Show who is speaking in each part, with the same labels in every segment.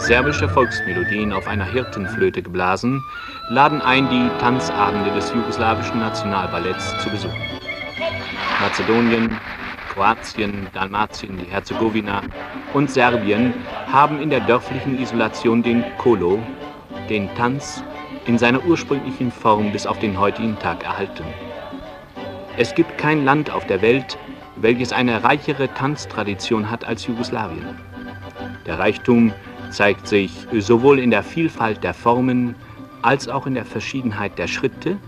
Speaker 1: serbische Volksmelodien auf einer Hirtenflöte geblasen, laden ein, die Tanzabende des jugoslawischen Nationalballetts zu besuchen. Mazedonien, Kroatien, Dalmatien, die Herzegowina und Serbien haben in der dörflichen Isolation den Kolo, den Tanz, in seiner ursprünglichen Form bis auf den heutigen Tag erhalten. Es gibt kein Land auf der Welt, welches eine reichere Tanztradition hat als Jugoslawien. Der Reichtum zeigt sich sowohl in der Vielfalt der Formen als auch in der Verschiedenheit der Schritte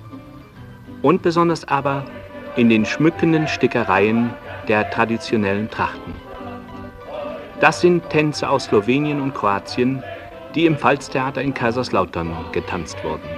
Speaker 1: und besonders aber in den schmückenden Stickereien der traditionellen Trachten. Das sind Tänze aus Slowenien und Kroatien, die im Pfalztheater in Kaiserslautern getanzt wurden.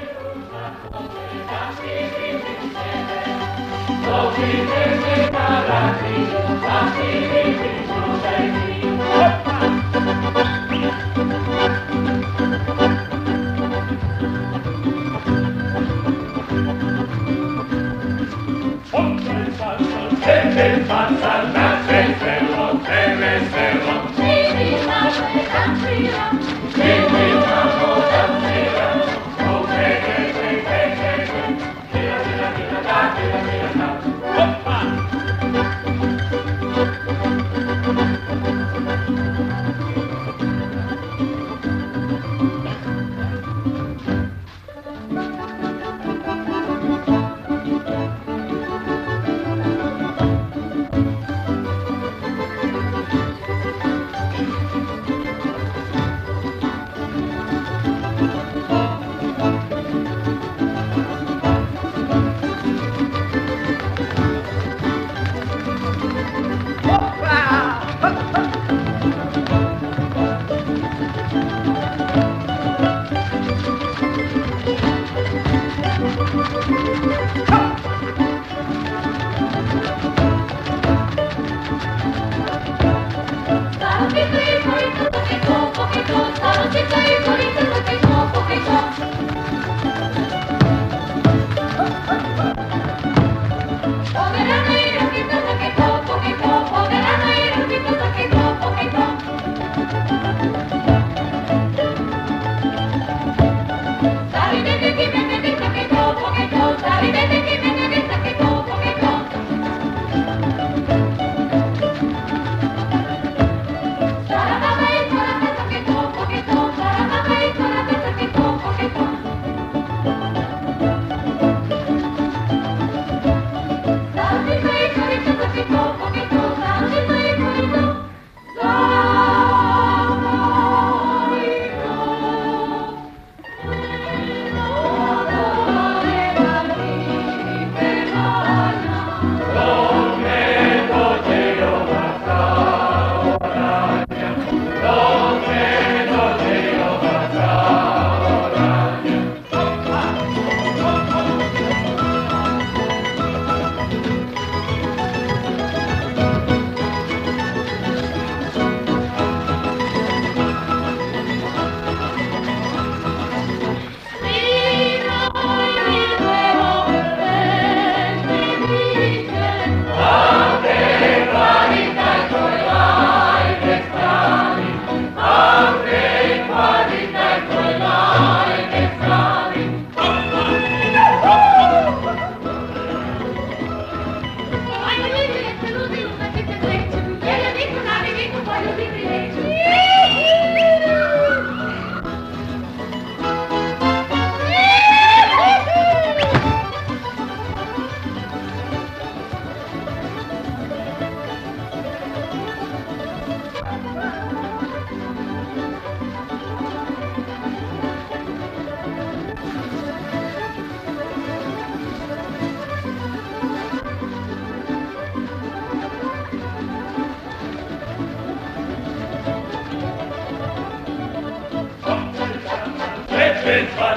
Speaker 2: Mit